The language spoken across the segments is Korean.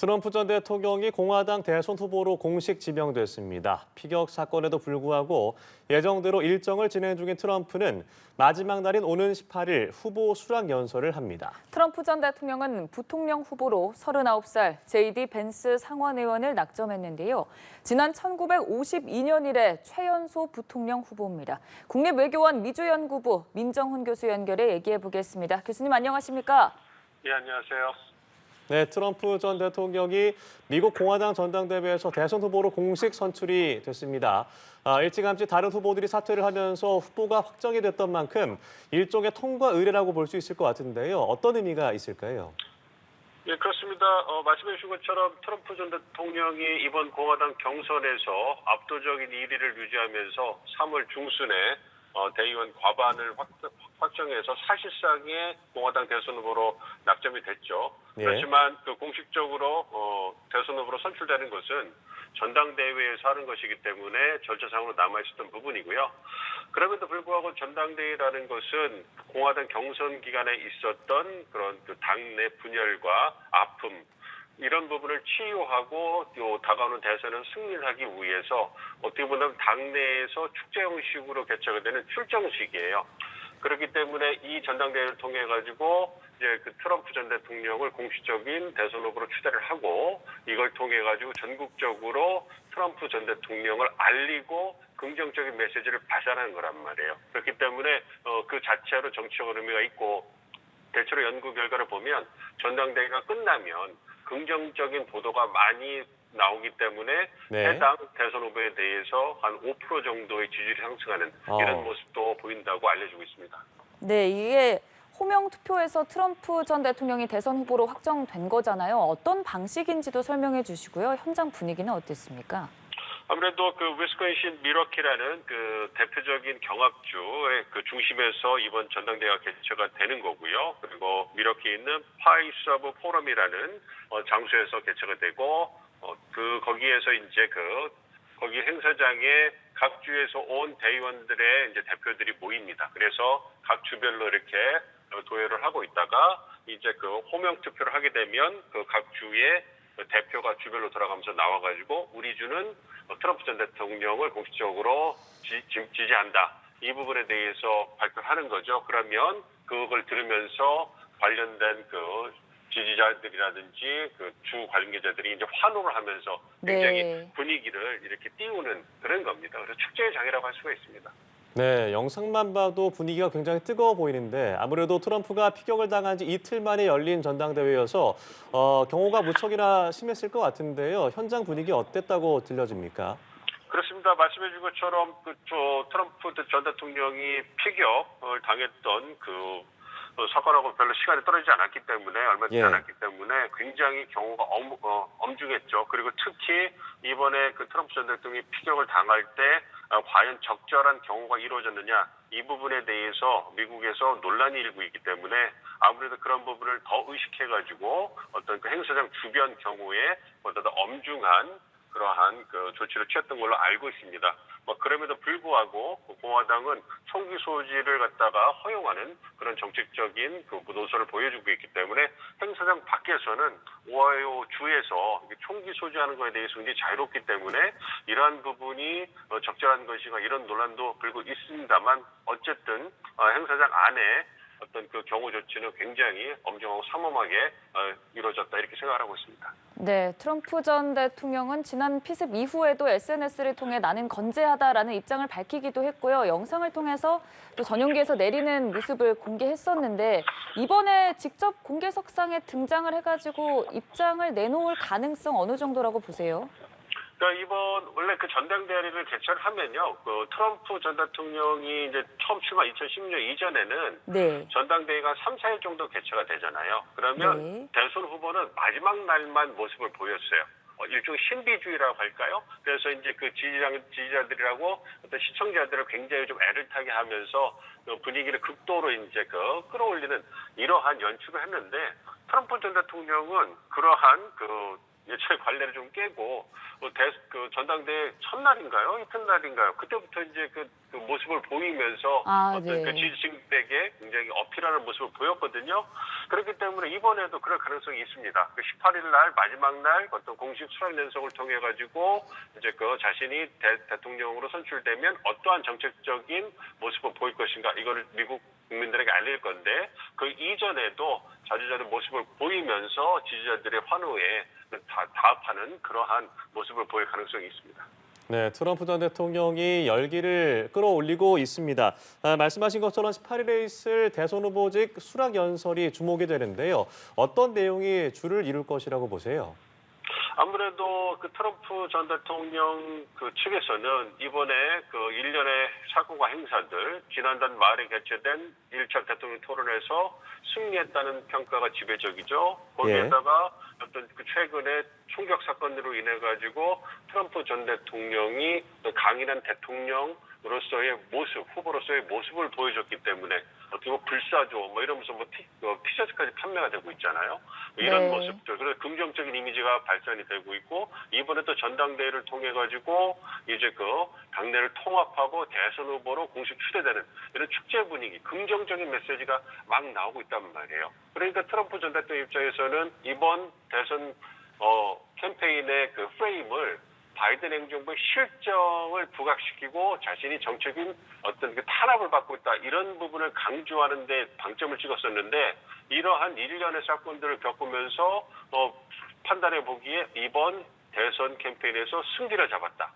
트럼프 전 대통령이 공화당 대선 후보로 공식 지명됐습니다. 피격 사건에도 불구하고 예정대로 일정을 진행 중인 트럼프는 마지막 날인 오는 18일 후보 수락 연설을 합니다. 트럼프 전 대통령은 부통령 후보로 39살 제이디 벤스 상원 의원을 낙점했는데요. 지난 1952년 이래 최연소 부통령 후보입니다. 국립외교원 미주연구부 민정훈 교수 연결해 얘기해 보겠습니다. 교수님 안녕하십니까? 예, 안녕하세요. 네, 트럼프 전 대통령이 미국 공화당 전당대회에서 대선 후보로 공식 선출이 됐습니다. 일찌감치 다른 후보들이 사퇴를 하면서 후보가 확정이 됐던 만큼 일종의 통과 의례라고 볼 수 있을 것 같은데요. 어떤 의미가 있을까요? 예, 그렇습니다. 말씀해 주신 것처럼 트럼프 전 대통령이 이번 공화당 경선에서 압도적인 1위를 유지하면서 3월 중순에 대의원 과반을 확정해서 사실상의 공화당 대선 후보로 낙점이 됐죠. 예. 그렇지만 그 공식적으로 대선 후보로 선출되는 것은 전당대회에서 하는 것이기 때문에 절차상으로 남아있었던 부분이고요. 그럼에도 불구하고 전당대회라는 것은 공화당 경선 기간에 있었던 그런 그 당내 분열과 아픔, 이런 부분을 치유하고 또 다가오는 대선을 승리하기 위해서 어떻게 보면 당내에서 축제 형식으로 개최가 되는 출정식이에요. 그렇기 때문에 이 전당대회를 통해 가지고 이제 그 트럼프 전 대통령을 공식적인 대선 후보로 추대를 하고 이걸 통해 가지고 전국적으로 트럼프 전 대통령을 알리고 긍정적인 메시지를 발산하는 거란 말이에요. 그렇기 때문에 그 자체로 정치적 의미가 있고 대체로 연구 결과를 보면 전당대회가 끝나면 긍정적인 보도가 많이 나오기 때문에 네. 해당 대선 후보에 대해서 한 5% 정도의 지지율이 상승하는 이런 모습도 보인다고 알려지고 있습니다. 네, 이게 호명 투표에서 트럼프 전 대통령이 대선 후보로 확정된 거잖아요. 어떤 방식인지도 설명해 주시고요. 현장 분위기는 어땠습니까? 아무래도 그 위스콘신 미러키라는 그 대표적인 경합주의 그 중심에서 이번 전당대회가 개최가 되는 거고요. 그리고 미러키에 있는 파이서브 포럼이라는 장소에서 개최가 되고 거기에서 이제 거기 행사장에 각 주에서 온 대의원들의 이제 대표들이 모입니다. 그래서 각 주별로 이렇게 도회를 하고 있다가 이제 그 호명 투표를 하게 되면 그 각 주의 대표가 주별로 돌아가면서 나와가지고 우리 주는 트럼프 전 대통령을 공식적으로 지지한다. 이 부분에 대해서 발표하는 거죠. 그러면 그걸 들으면서 관련된 그 지지자들이라든지 그 주 관계자들이 이제 환호를 하면서 굉장히 네. 분위기를 이렇게 띄우는 그런 겁니다. 그래서 축제의 장이라고 할 수가 있습니다. 네, 영상만 봐도 분위기가 굉장히 뜨거워 보이는데 아무래도 트럼프가 피격을 당한 지 이틀 만에 열린 전당대회여서 경호가 무척이나 심했을 것 같은데요. 현장 분위기 어땠다고 들려집니까? 그렇습니다. 말씀해 준 것처럼 트럼프 전 대통령이 피격을 당했던 사건하고 별로 시간이 떨어지지 않았기 때문에 얼마 되지 예. 않았기 때문에 굉장히 경호가 엄중했죠. 그리고 특히 이번에 그 트럼프 전 대통령이 피격을 당할 때 과연 적절한 경호가 이루어졌느냐 이 부분에 대해서 미국에서 논란이 일고 있기 때문에 아무래도 그런 부분을 더 의식해가지고 어떤 그 행사장 주변 경호에 보다 더 엄중한 그러한 그 조치를 취했던 걸로 알고 있습니다. 그럼에도 불구하고 공화당은 총기 소지를 갖다가 허용하는 그런 정책적인 그 노선을 보여주고 있기 때문에 행사장 밖에서는 오하이오 주에서 총기 소지하는 것에 대해서 굉장히 자유롭기 때문에 이러한 부분이 적절한 것이가 이런 논란도 불고 있습니다만 어쨌든 행사장 안에 어떤 그 경호 조치는 굉장히 엄정하고 삼엄하게 이루어졌다 이렇게 생각을 하고 있습니다. 네, 트럼프 전 대통령은 지난 피습 이후에도 SNS를 통해 나는 건재하다라는 입장을 밝히기도 했고요. 영상을 통해서 또 전용기에서 내리는 모습을 공개했었는데 이번에 직접 공개석상에 등장을 해가지고 입장을 내놓을 가능성 어느 정도라고 보세요? 그러니까 이번 원래 그 전당대회를 개최를 하면요, 그 트럼프 전 대통령이 이제 처음 출마 2016년 이전에는 네. 전당대회가 3, 4일 정도 개최가 되잖아요. 그러면 네. 대선 후보는 마지막 날만 모습을 보였어요. 일종의 신비주의라고 할까요? 그래서 이제 그 지지자들이라고 어떤 시청자들을 굉장히 좀 애를 타게 하면서 분위기를 극도로 이제 끌어올리는 이러한 연출을 했는데 트럼프 전 대통령은 그러한 예초에 관례를 좀 깨고 그 전당대회 첫날인가요? 이튿날인가요? 그때부터 이제 그 모습을 보이면서 어떤 네. 그 지지층에게 굉장히 어필하는 모습을 보였거든요. 그렇기 때문에 이번에도 그럴 가능성이 있습니다. 그 18일 날 마지막 날 어떤 공식 수락 연설을 통해 가지고 이제 그 자신이 대통령으로 선출되면 어떠한 정책적인 모습을 보일 것인가 이거를 미국 국민들에게 알릴 건데 그 이전에도 자주자주 모습을 보이면서 지지자들의 환호에 다합하는 그러한 모습을 보일 가능성이 있습니다. 네, 트럼프 전 대통령이 열기를 끌어올리고 있습니다. 말씀하신 것처럼 18일에 있을 대선 후보직 수락 연설이 주목이 되는데요. 어떤 내용이 주를 이룰 것이라고 보세요? 아무래도 그 트럼프 전 대통령 그 측에서는 이번에 그 일련의 사고와 행사들, 지난달 말에 개최된 1차 대통령 토론에서 승리했다는 평가가 지배적이죠. 거기에다가 어떤 그 최근에 총격 사건으로 인해 가지고 트럼프 전 대통령이 강인한 대통령으로서의 모습, 후보로서의 모습을 보여줬기 때문에 어떻게 보면 불사조 뭐 이러면서 티셔츠까지 판매가 되고 있잖아요. 이런 모습들, 그래서 긍정적인 이미지가 발산이 되고 있고 이번에 또 전당대회를 통해 가지고 이제 그 당내를 통합하고 대선 후보로 공식 추대되는 이런 축제 분위기, 긍정적인 메시지가 막 나오고 있단 말이에요. 그러니까 트럼프 전 대통령 입장에서는 이번 대선 캠페인의 그 프레임을 바이든 행정부의 실정을 부각시키고 자신이 정책인 어떤 그 탄압을 받고 있다 이런 부분을 강조하는 데 방점을 찍었었는데 이러한 일련의 사건들을 겪으면서 판단해 보기에 이번 대선 캠페인에서 승기를 잡았다.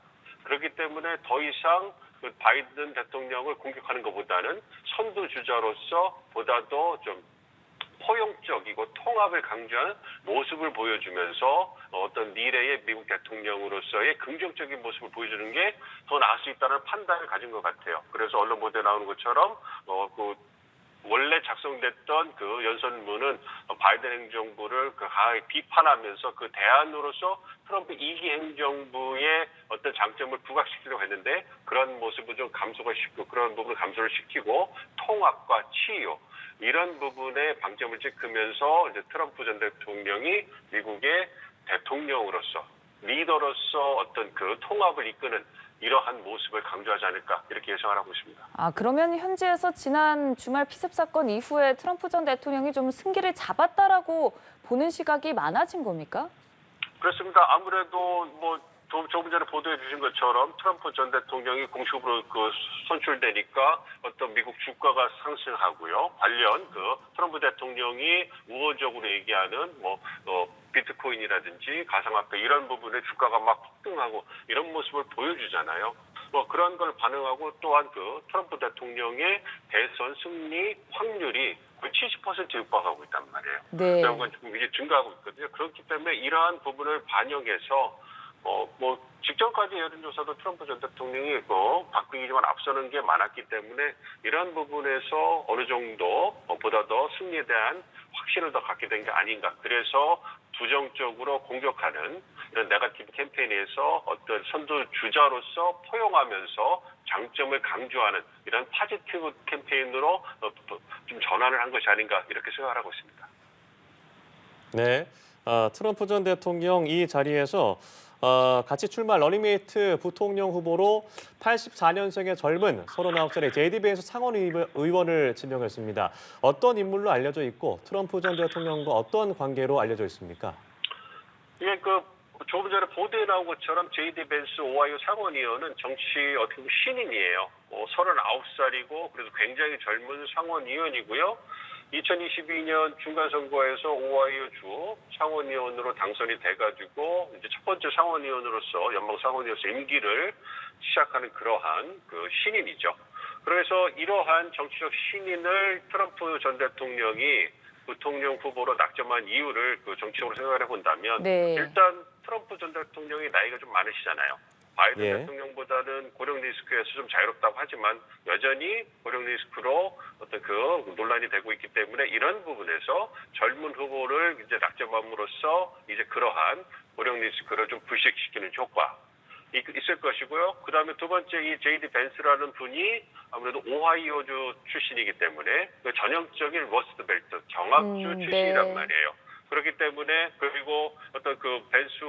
그렇기 때문에 더 이상 그 바이든 대통령을 공격하는 것보다는 선두주자로서 보다 더 좀 포용적이고 통합을 강조하는 모습을 보여주면서 어떤 미래의 미국 대통령으로서의 긍정적인 모습을 보여주는 게 더 나을 수 있다는 판단을 가진 것 같아요. 그래서 언론 보도에 나오는 것처럼 그 원래 작성됐던 그 연설문은 바이든 행정부를 강하게 비판하면서 그 대안으로서 트럼프 2기 행정부의 어떤 장점을 부각시키려고 했는데 그런 모습을 좀 감소가 시키고 그런 부분을 감소를 시키고 통합과 치유 이런 부분에 방점을 찍으면서 이제 트럼프 전 대통령이 미국의 대통령으로서 리더로서 어떤 그 통합을 이끄는 이러한 모습을 강조하지 않을까 이렇게 예상을 하고 있습니다. 그러면 현지에서 지난 주말 피습 사건 이후에 트럼프 전 대통령이 좀 승기를 잡았다라고 보는 시각이 많아진 겁니까? 그렇습니다. 아무래도 조금 전에 보도해 주신 것처럼 트럼프 전 대통령이 공식으로 선출되니까 어떤 미국 주가가 상승하고요. 관련 트럼프 대통령이 우호적으로 얘기하는 비트코인이라든지 가상화폐 이런 부분에 주가가 막 폭등하고 이런 모습을 보여주잖아요. 그런 걸 반응하고 또한 트럼프 대통령의 대선 승리 확률이 거의 70% 육박하고 있단 말이에요. 네. 그런 건 이제 증가하고 있거든요. 그렇기 때문에 이러한 부분을 반영해서 직전까지 여론조사도 트럼프 전 대통령이 바뀌기지만 앞서는 게 많았기 때문에 이러한 부분에서 어느 정도 보다 더 승리에 대한 확신을 더 갖게 된 게 아닌가. 그래서 부정적으로 공격하는 이런 네거티브 캠페인에서 어떤 선두 주자로서 포용하면서 장점을 강조하는 이런 포지티브 캠페인으로 좀 전환을 한 것이 아닌가 이렇게 생각을 하고 있습니다. 네, 트럼프 전 대통령 이 자리에서 같이 출마할 러닝메이트 부통령 후보로 84년생의 젊은 39살의 제이디 벤스 상원 의원을 지명했습니다. 어떤 인물로 알려져 있고 트럼프 전 대통령과 어떤 관계로 알려져 있습니까? 예, 조금 전에 보도에 나온 것처럼 제이디 벤스 오하이오 상원 의원은 정치 어떻게 보면 신인이에요. 39살이고 그래서 굉장히 젊은 상원 의원이고요. 2022년 중간선거에서 오하이오주 상원의원으로 당선이 돼가지고 이제 첫 번째 상원의원으로서 연방 상원의원으로서 임기를 시작하는 그러한 신인이죠. 그래서 이러한 정치적 신인을 트럼프 전 대통령이 부통령 후보로 낙점한 이유를 정치적으로 생각을 해본다면 일단 트럼프 전 대통령이 나이가 좀 많으시잖아요. 바이든 대통령보다는 고령 리스크에서 좀 자유롭다고 하지만 여전히 고령 리스크로 어떤 논란이 되고 있기 때문에 이런 부분에서 젊은 후보를 이제 낙점함으로써 이제 그러한 고령 리스크를 좀 불식시키는 효과 있을 것이고요. 그 다음에 두 번째 이 제이디 벤스라는 분이 아무래도 오하이오주 출신이기 때문에 전형적인 러스트 벨트 경합주 출신이란 말이에요. 그렇기 때문에 그리고 어떤 그 벤스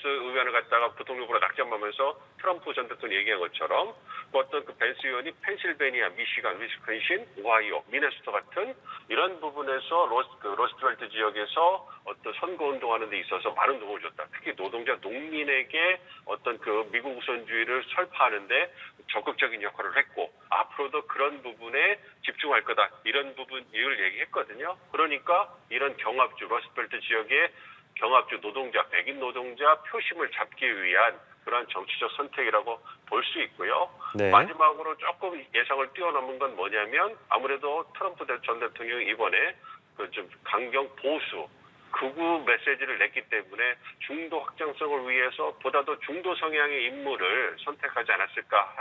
의원을 갖다가 부통령 후보로 낙점하면서 트럼프 전 대통령이 얘기한 것처럼 어떤 그 벤스 의원이 펜실베니아, 미시간, 위스콘신, 오하이오, 미네소타 같은 이런 부분에서 로스트벨트 지역에서 어떤 선거 운동하는 데 있어서 많은 도움을 줬다. 특히 노동자, 농민에게 어떤 그 미국 우선주의를 설파하는데 적극적인 역할을 했고 앞으로도 그런 부분에 집중할 거다. 이런 부분을 얘기했거든요. 그러니까 이런 경합주, 로스트벨트 지역의 경합주 노동자, 백인 노동자 표심을 잡기 위한 그러한 정치적 선택이라고 볼 수 있고요. 네. 마지막으로 조금 예상을 뛰어넘은 건 뭐냐면 아무래도 트럼프 전 대통령이 이번에 그 좀 강경 보수 극우 메시지를 냈기 때문에 중도 확장성을 위해서 보다도 중도 성향의 인물을 선택하지 않을까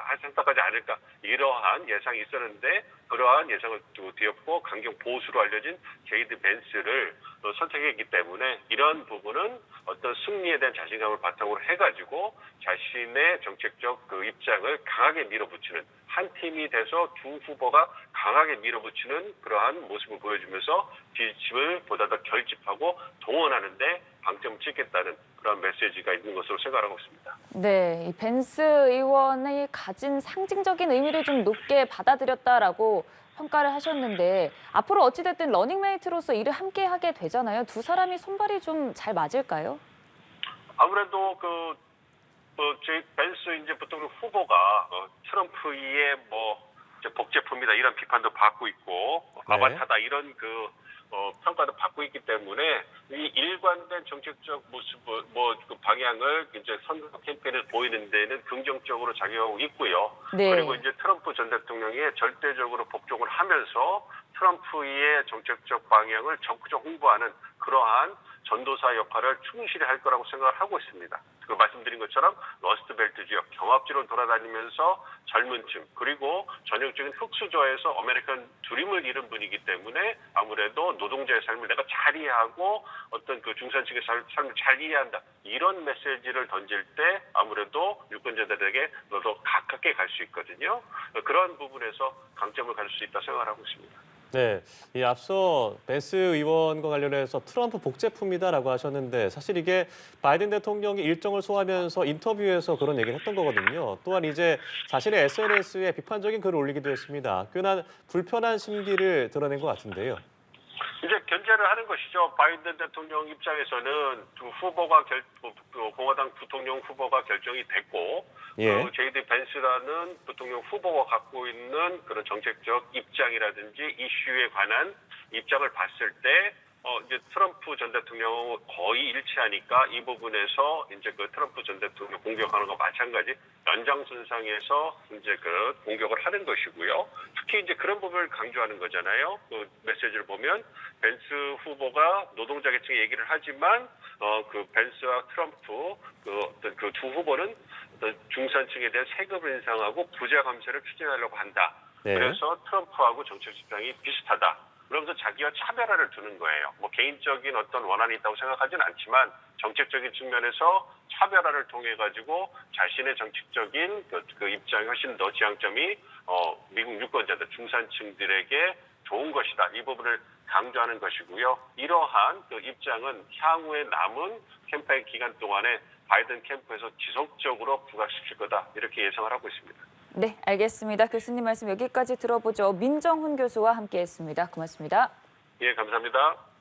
이러한 예상이 있었는데 그러한 예상을 뒤엎고 강경 보수로 알려진 제이드 벤스를 선택했기 때문에 이런 부분은 어떤 승리에 대한 자신감을 바탕으로 해가지고 자신의 정책적 그 입장을 강하게 밀어붙이는 한 팀이 돼서 두 후보가 강하게 밀어붙이는 그러한 모습을 보여주면서 지지층을 보다 더 결집하고 동원하는데 방점을 찍겠다는 그런 메시지가 있는 것으로 생각하고 있습니다. 네, 이 벤스 의원이 가진 상징적인 의미를 좀 높게 받아들였다라고 평가를 하셨는데 앞으로 어찌됐든 러닝메이트로서 일을 함께 하게 되잖아요. 두 사람이 손발이 좀 잘 맞을까요? 아무래도 벤스 이제 부통령 후보가 트럼프의 복제품이다 이런 비판도 받고 있고 네. 아바타다 이런 평가도 받고 있기 때문에 이 일관된 정책적 모습을 그 방향을 이제 선거 캠페인을 보이는 데는 긍정적으로 작용하고 있고요. 네. 그리고 이제 트럼프 전 대통령이 절대적으로 복종을 하면서 트럼프의 정책적 방향을 적극적 홍보하는 그러한 전도사 역할을 충실히 할 거라고 생각을 하고 있습니다. 그 말씀드린 것처럼 러스트벨트 지역 경합지로 돌아다니면서 젊은 층 그리고 전형적인 흑수저에서 아메리칸 드림을 잃은 분이기 때문에 아무래도 노동자의 삶을 내가 잘 이해하고 어떤 그 중산층의 삶을 잘 이해한다. 이런 메시지를 던질 때 아무래도 유권자들에게 더 가깝게 갈 수 있거든요. 그런 부분에서 강점을 가질 수 있다 생각을 하고 있습니다. 네, 이 앞서 벤스 의원과 관련해서 트럼프 복제품이다라고 하셨는데 사실 이게 바이든 대통령이 일정을 소화하면서 인터뷰에서 그런 얘기를 했던 거거든요. 또한 이제 자신의 SNS에 비판적인 글을 올리기도 했습니다. 꽤나 불편한 심기를 드러낸 것 같은데요. 이제 견제를 하는 것이죠. 바이든 대통령 입장에서는 두 후보가 공화당 부통령 후보가 결정이 됐고, 예. 제이드 벤스라는 부통령 후보가 갖고 있는 그런 정책적 입장이라든지 이슈에 관한 입장을 봤을 때, 이제 트럼프 전 대통령은 거의 일치하니까 이 부분에서 이제 그 트럼프 전 대통령 공격하는 것과 마찬가지 연장선상에서 이제 그 공격을 하는 것이고요. 특히 이제 그런 부분을 강조하는 거잖아요. 그 메시지를 보면 벤스 후보가 노동자 계층의 얘기를 하지만 그 벤스와 트럼프 그 두 후보는 어떤 중산층에 대한 세금을 인상하고 부자 감세를 추진하려고 한다. 네. 그래서 트럼프하고 정책 주장이 비슷하다. 그러면서 자기와 차별화를 두는 거예요. 개인적인 어떤 원한이 있다고 생각하지는 않지만 정책적인 측면에서 차별화를 통해 가지고 자신의 정책적인 그 입장이 훨씬 더 지향점이 미국 유권자들 중산층들에게 좋은 것이다. 이 부분을 강조하는 것이고요. 이러한 그 입장은 향후에 남은 캠페인 기간 동안에 바이든 캠프에서 지속적으로 부각시킬 거다. 이렇게 예상을 하고 있습니다. 네, 알겠습니다. 교수님 말씀 여기까지 들어보죠. 민정훈 교수와 함께했습니다. 고맙습니다. 예, 감사합니다.